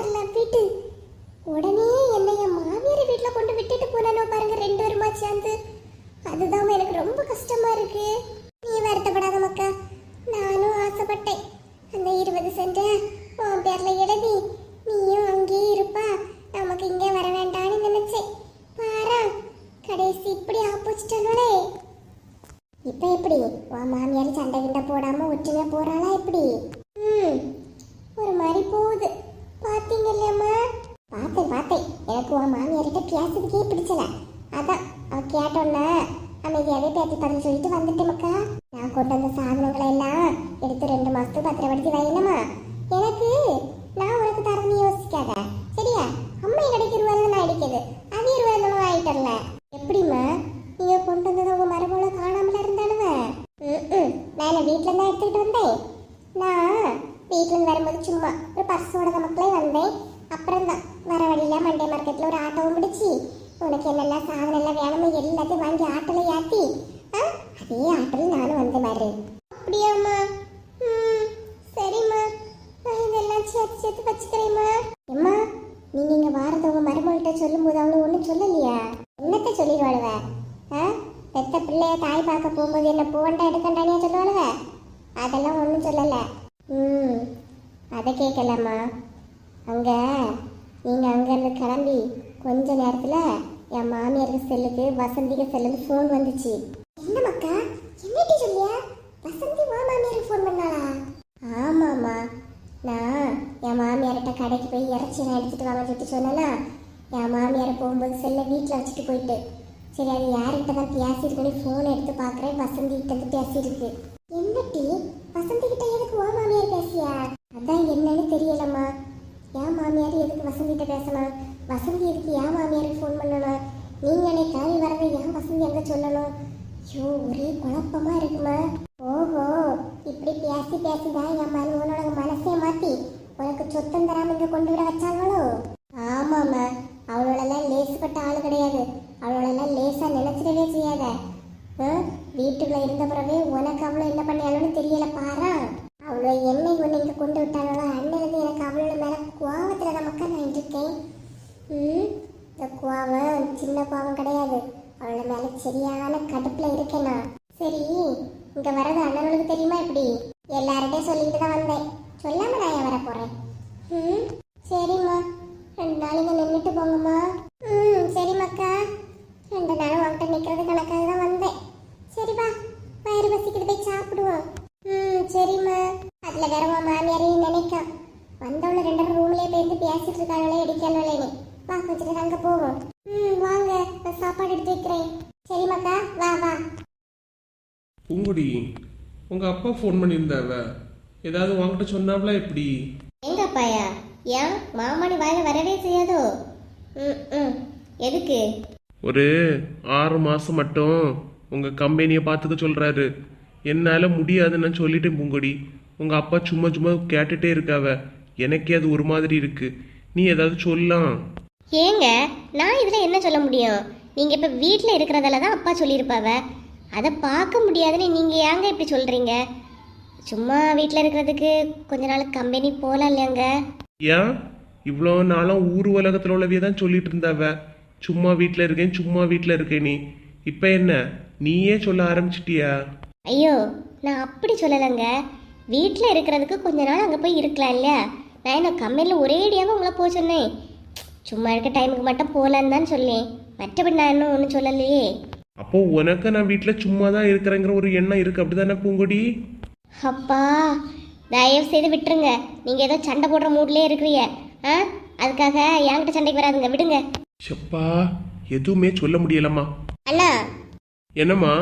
வரல வீட்டு உடனே என்னை என் மாமியார் வீட்டில் கொண்டு விட்டுட்டு போனானோ பாருங்க, 2 பேருமா சேர்ந்து. அதுதான் எனக்கு ரொம்ப கஷ்டமா இருக்கு. நீ வருத்தப்படாத மக்கா, நானும் ஆசைப்பட்டேன் அந்த 20 சென்ட் உன் பேர்ல எழுதி நீயும் அங்கேயே இருப்பா, நமக்கு இங்கே வர வேண்டாம்னு நினைச்சேன். பாரா கடைசி இப்படி ஆப்போசிட்டானே. இப்ப எப்படி உன் மாமியார் சண்டை கிண்ட போடாம ஒற்றுமையா போறாளா எப்படி? ஒரு மாதிரி போகுது. பாத்தீங்க இல்லையம்மா? பார்த்தேன். எனக்கு உன் மாமியார்கிட்ட பேசுறதுக்கே பிடிச்சல. அதான் அவ கேட்டோன்னா அமைதியாவே பேத்தி பதில் சொல்லிட்டு வந்துட்டேன் மக்கா. நான் கொண்டு வந்த சாதனங்களை எல்லாம் எடுத்து 2 மாசத்துக்கு பத்திரப்படுத்தி வைக்கணுமா? எனக்கு நான் உனக்கு தரன்னு யோசிக்காத சரியா? அம்மா கடைக்கு 20 ரூபாய் நான் அடிக்குது, அது 20 ரூபாய் ஆயிட்டல. எப்படிம்மா நீங்க கொண்டு வந்தது உங்க மரபோல காணாமல இருந்தாலுவ? நான் வீட்டுல தான் எடுத்துக்கிட்டு வந்தேன். நான் வீட்டுல இருந்து வரும்போது சும்மா ஒரு பர்ஸோட மக்களே வந்தேன். அப்புறம் தான் வர வழியில மண்டே மார்க்கெட்ல ஒரு ஆட்டோவும் பிடிச்சி உனக்கு என்னெல்லாம் சாதனம் எல்லாம் வேணுமோ எல்லாத்தையும் வாங்கி ஆட்டோல ஏற்றி அதே ஆட்டோல நானும் வந்து பாரு. அப்படியாம்மா? சரிம்மா, நான் இதெல்லாம் சேர்த்து வச்சுக்கிறேம்மா. அம்மா நீங்க வாரத உங்க மருமகிட்ட சொல்லும் போது அவனு ஒன்றும் சொல்லலையா? என்னத்த சொல்லிடுவாளுவ? பெத்த பிள்ளைய தாய் பார்க்க போகும்போது என்ன போண்டா எடுக்கண்டானியா சொல்லுவாளுவ? அதெல்லாம் ஒன்றும் சொல்லலை. அதை கேட்கலாமா? நீங்கள் அங்கேருந்து கிளம்பி கொஞ்ச நேரத்தில் என் மாமியாருக்கு செல்லுக்கு வசந்திக்கு செல்லுக்கு ஃபோன் வந்துச்சு. என்ன மக்கா என்னட்டி சொல்லியா? வசந்தி வா மாமியாருக்கு ஃபோன் பண்ணாளா? ஆமாம்மா, நான் என் மாமியார்கிட்ட கடைக்கு போய் இறைச்சி நான் எடுத்துகிட்டு வாங்க சொல்லிட்டு சொன்னேன்னா என் மாமியாரை போகும்போது செல்லை வீட்டில் வச்சுட்டு போயிட்டு சரி அது யார்கிட்ட தான் பேசியிருக்கேன்னு ஃபோன் எடுத்து பார்க்குறேன். வசந்திகிட்ட இருந்து பேசியிருக்கு. என்னட்டி வசந்திகிட்ட எதுக்கு வா மாமியார் பேசியா? அதான் என்னன்னு தெரியலம்மா. என் மாமியார் எதுக்கு வசந்திகிட்ட பேசணும்? வசந்தி எதுக்கு என் மாமியாருக்கு ஃபோன் பண்ணணும்? நீங்கள் என்னை கிளம்பி வரதை ஏன் வசந்தி எங்கே சொல்லணும்? ஐயோ ஒரே குழப்பமா இருக்குமா? ஓஹோ, இப்படி பேசிதான் என் உன்னோட மனசைய மாற்றி உனக்கு சொத்தம் தராமல் இங்கே கொண்டு விட வச்சாங்களோ? ஆமாம்மா, அவளோடலாம் லேசுப்பட்ட ஆள் கிடையாது. அவளோடலாம் லேசாக நினைச்சிடவே செய்யாத. வீட்டுக்குள்ள இருந்த பிறகு உனக்கு அவ்வளோ என்ன பண்ணாலும்னு தெரியல பாரா. அவ்வளோ என்னை ஒன்று இங்கே கொண்டு விட்டாங்களோ அன்னிலிருந்து எனக்கு அவளோட மேலே கோவத்தில் தான் மக்கள் நான் இருக்கேன். இந்த கோவம் சின்ன கோவம் கிடையாது, அவளோட மேலே சரியான கடுப்பில் இருக்கேனா. சரி, இங்கே வர்றது அண்ணனுக்கு தெரியுமா? எப்படி எல்லார்கிட்டையும் சொல்லிக்கிட்டு தான் வந்தேன். சொல்லாம நான் ஏன் வர போகிறேன்? சரிம்மா, 2 நாள் இங்கே நின்றுட்டு போங்கம்மா. சரி மக்கா, 2 நாள் வாங்கிட்டு நிற்கிறது கணக்காக தான் வந்தேன். சரிப்பா, வயிறு பசிக்கிட்டு போய் சாப்பிடுவோம். சரிம்மா. அதில் வேற உன் மாமியாரையும் நினைக்கா வந்தவளை 2 ரூம்லேயே போயிருந்து பேசிட்டு இருக்காங்களே அடிக்கானே. வா கொஞ்சம் அங்கே போவோம். வாங்க, நான் சாப்பாடு எடுத்து வைக்கிறேன். சரி மக்கா, வா. பூங்குடி, உங்க அப்பா ஃபோன் பண்ணியிருந்தாவ, ஏதாவது வாங்கிட்ட சொன்னாவளா? எப்படி? எங்க அப்பாயா? ஏன் மாமானி வாயில வரவே செய்யாதோ? எதுக்கு? ஒரு 6 மாசம் மட்டும் உங்க கம்பெனியை பார்த்துக்க சொல்றாரு. என்னால முடியாதுன்னு நான் சொல்லிட்டேன் பூங்குடி. உங்க அப்பா சும்மா கேட்டுட்டே இருக்காவ. எனக்கே அது ஒரு மாதிரி இருக்கு. நீ ஏதாவது சொல்லலாம். ஏங்க, நான் இதில் என்ன சொல்ல முடியும்? நீங்கள் இப்போ வீட்டில் இருக்கிறதால தான் அப்பா சொல்லியிருப்பாவ. அதை பார்க்க முடியாதுன்னு நீங்கள் ஏங்க இப்படி சொல்கிறீங்க? சும்மா வீட்டில் இருக்கிறதுக்கு கொஞ்ச நாள் கம்பெனி போகலாம் இல்லையாங்க? ஏன் இவ்வளோ நாளும் ஊர் உலகத்தில் உள்ளவையே தான் சொல்லிட்டு இருந்தாவ, சும்மா வீட்டில் இருக்கேன் நீ. இப்போ என்ன நீயே சொல்ல ஆரம்பிச்சிட்டியா? ஐயோ, நான் அப்படி சொல்லலைங்க. வீட்டில் இருக்கிறதுக்கு கொஞ்ச நாள் அங்கே போய் இருக்கலாம் இல்லையா? நான் என்ன கம்பெனியில் ஒரேடியாக உங்களை போக சொன்னேன். சும்மா இருக்க டைமுக்கு மட்டும் போகலான்னு தான் சொல்லேன். மற்றபடி நான் இன்னும் ஒன்றும் சொல்லலையே. அப்போ உனக்கு நான் வீட்டில் சும்மா தான் இருக்கிறேங்கிற ஒரு எண்ணம் இருக்கு, அப்படிதானே பூங்கொடி? அப்பா, தயவு செய்து விட்டுருங்க. நீங்கள் ஏதோ சண்டை போடுற மூட்லேயே இருக்கிறீங்க. அதுக்காக என்கிட்ட சண்டைக்கு வராதுங்க, விடுங்க. சப்பா, எதுவுமே சொல்ல முடியலம்மா. அண்ணா. என்னம்மா?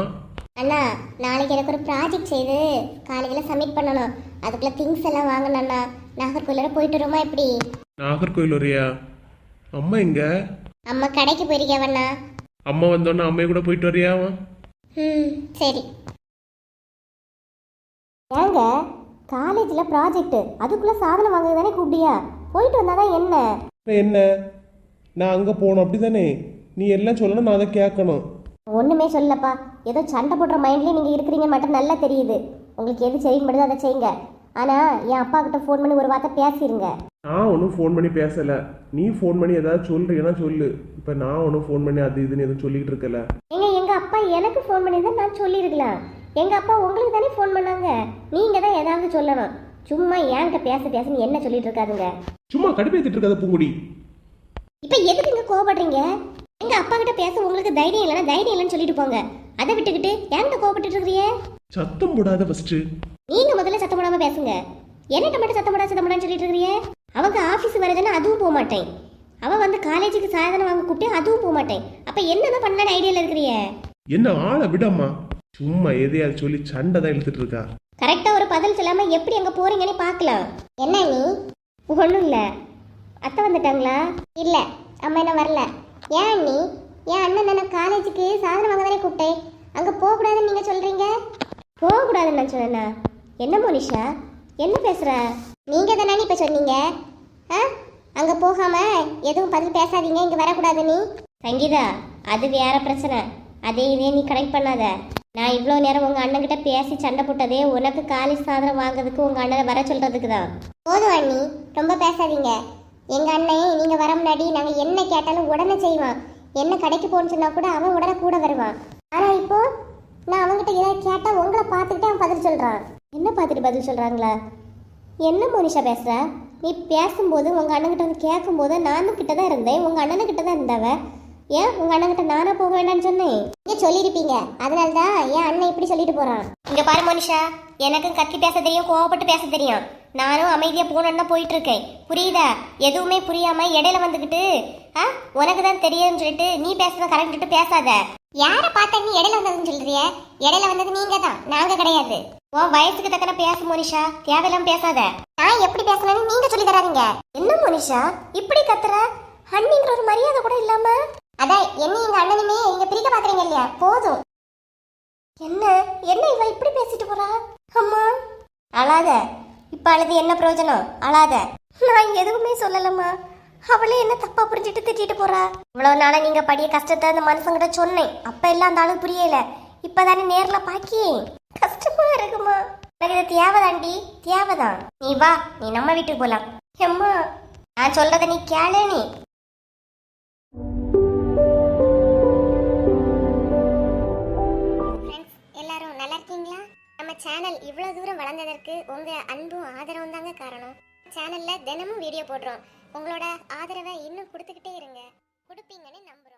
அண்ணா, நாளைக்கு எனக்கு ஒரு ப்ராஜெக்ட் செய்து காலையில் சப்மிட் பண்ணணும். அதுக்குள்ள திங்ஸ் எல்லாம் வாங்கணும் அண்ணா. நாகர்கோயிலோட போயிட்டு வருமா எப்படி? நாகர்கோயில் வரையா? அம்மா எங்க? அம்மா கடைக்கு போயிருக்கேவண்ணா. அம்மா வந்தோன்னா அம்மையை கூட போயிட்டு வரியா? சரி. ஏங்க, காலேஜில் ப்ராஜெக்ட், அதுக்குள்ளே சாதனம் வாங்க தானே கூப்பிடியா? போயிட்டு வந்தாதான் என்ன? என்ன நான் அங்கே போகணும் அப்படிதானே? நீ எல்லாம் சொல்லணும், நான் அதை கேட்கணும். ஒன்றுமே சொல்லப்பா. ஏதோ சண்டை போடுற மைண்ட்லேயே நீங்கள் இருக்கிறீங்க மட்டும் நல்லா தெரியுது. உங்களுக்கு எது செய்ய முடியுதோ அதை செய்யுங்க. ஆனால் என் அப்பா கிட்ட ஃபோன் பண்ணி ஒரு வார்த்தை பேசிடுங்க. நான் ஒன்றும் ஃபோன் பண்ணி பேசலை. நீ ஃபோன் பண்ணி ஏதாவது சொல்றீங்கன்னா சொல்லு. இப்போ நான் ஒன்றும் ஃபோன் பண்ணி அது இதுன்னு எதுவும் சொல்லிக்கிட்டு இருக்கல. எங்க அப்பா எனக்கு ஃபோன் பண்ணி தான் நான் சொல்லியிருக்கலாம். எங்க அப்பா உங்களுக்கு தானே ஃபோன் பண்ணாங்க. நீங்க தான் ஏதாவது சொல்லணும். சும்மா என்கிட்ட பேசுன்னு என்ன சொல்லிட்டு இருக்காதுங்க. சும்மா கடுப்பேத்திட்டு இருக்காத பூங்குடி. இப்ப எதுக்கு இங்க கோவப்படுறீங்க? எங்க அப்பா கிட்ட பேச உங்களுக்கு தைரியம் இல்லைன்னு சொல்லிட்டு போங்க. அதை விட்டுக்கிட்டு என்கிட்ட கோவப்பட்டு இருக்கிறீங்க. சத்தம் போடாத ஃபர்ஸ்ட். நீங்க முதல்ல சத்தம் போடாம பேசுங்க. என்னட்ட மட்டும் சத்தம் போடான்னு சொல்லிட்டு இருக்கிறீங்க. அவங்க ஆபீஸ் வரதுன்னா அதுவும் போக மாட்டேன். அவ வந்து காலேஜுக்கு சாதனம் வாங்க கூப்பிட்டு அதுவும் போக மாட்டேன். அப்ப என்னதான் பண்ணலான்னு ஐடியால இருக்கிறீங்க? என்ன ஆளை விடம்மா. சும்மா எதையாவது சொல்லி சண்டை தான் இழுத்துட்டு இருக்கா. கரெக்டா ஒரு பதில் சொல்லாம எப்படி அங்க போறீங்கன்னு பார்க்கலாம். என்ன நீ? ஒண்ணும் இல்ல. அத்தை வந்துட்டாங்களா? இல்ல, அம்மா என்ன வரல. ஏன் நீ? என் அண்ணன் நான் காலேஜுக்கு சாதனம் வாங்க தானே கூப்பிட்டேன். அங்க போக கூடாதுன்னு நீங்க சொல்றீங்க. போக கூடாதுன்னு நான் சொன்னேனா? என்ன மோனிஷா என்ன பேசுற? நீங்க தானே இப்ப சொன்னீங்க அங்க போகாம எதுவும் பதில் பேசாதீங்க, இங்க வரக்கூடாது. நீ சங்கீதா, அது வேற பிரச்சனை. அதே இதே நீ கனெக்ட் பண்ணாத. நான் இவ்வளோ நேரம் உங்க அண்ணன் கிட்ட பேசி சண்டை போட்டதே உனக்கு காலேஜ் சாதனம் வாங்குறதுக்கு உங்க அண்ணனை வர சொல்றதுக்கு தான். போதும் அண்ணி, ரொம்ப பேசாதீங்க. எங்க அண்ணன் நீங்க வர முன்னாடி நாங்க என்ன கேட்டாலும் உடனே செய்வான். என்ன கடைக்கு போன்னு சொன்னா கூட அவன் உடனே கூட வருவான். ஆனா இப்போ நான் அவன்கிட்ட ஏதாவது கேட்டா உங்களை பார்த்துக்கிட்டே அவன் பதில் சொல்றான். என்ன பார்த்துட்டு பதில் சொல்றாங்களா? என்ன மோனிஷா பேசுற? நீ பேசும்போது உங்க அண்ணன்கிட்ட வந்து கேட்கும்போது நானும் கிட்ட தான் இருந்தேன், உங்க அண்ணனு கிட்ட தான் இருந்தவ. ஏன் உங்க அண்ணன்கிட்ட நானா போக வேண்டாம்னு சொன்னேன்? நீங்க சொல்லியிருப்பீங்க, அதனாலதான் என் அண்ணன் இப்படி சொல்லிட்டு போறான். இங்க பாரு மோனிஷா, எனக்கும் கத்தி பேச தெரியும், கோவப்பட்டு பேச தெரியும். நானும் அமைதியா போனேன்னு தான் போயிட்டு இருக்கேன். புரியுதா? எதுவுமே புரியாம இடையில வந்துகிட்டு உனக்கு தான் தெரியும்னு சொல்லிட்டு நீ பேசுறத கரெக்ட் பேசாத. யார பார்த்தா நீ இடையில வந்ததுன்னு சொல்றிய? இடையில வந்தது நீங்க தான், நாங்க கிடையாது. உன் வயசுக்கு தக்கன பேசு மோனிஷா, தேவையில்லாம பேசாத. நான் எப்படி பேசணும்னு நீங்க சொல்லி தராதீங்க. என்ன மோனிஷா இப்படி கத்துற? அண்ணிங்கிற ஒரு மரியாதை கூட இல்லாம. அதான் என்ன எங்க அண்ணனுமே இங்க பிரிக்க பாக்குறீங்க இல்லையா? போதும். என்ன என்ன இவ இப்படி பேசிட்டு போறா? அம்மா அழாத. இப்ப அழுது என்ன பிரயோஜனம்? அழாத. நான் எதுவுமே சொல்லலம்மா. அவளே என்ன தப்பா புரிஞ்சுட்டு திட்டிட்டு போறா. இவ்வளவு நாளா நீங்க படிய கஷ்டத்தை அந்த மனுஷங்கிட்ட சொன்னேன். அப்ப எல்லாம் அந்த ஆளு புரியல. இப்பதானே நேர்ல பாக்கி கஷ்டமா இருக்குமா? எனக்கு இது தேவைதாண்டி, தேவைதான். நீ வா, நீ நம்ம வீட்டுக்கு போலாம். அம்மா நான் சொல்றத நீ கேளு. நீ எல்லாரும் நல்லா இருக்கீங்களா? நம்ம சேனல் இவ்வளவு தூரம் வளர்ந்ததற்கு உங்க அன்பும் ஆதரவும் தாங்க காரணம். சேனல்ல தினமும் வீடியோ போடுறோம். உங்களோட ஆதரவை இன்னும் கொடுத்துக்கிட்டே இருங்க. கொடுப்பீங்கன்னு நம்ப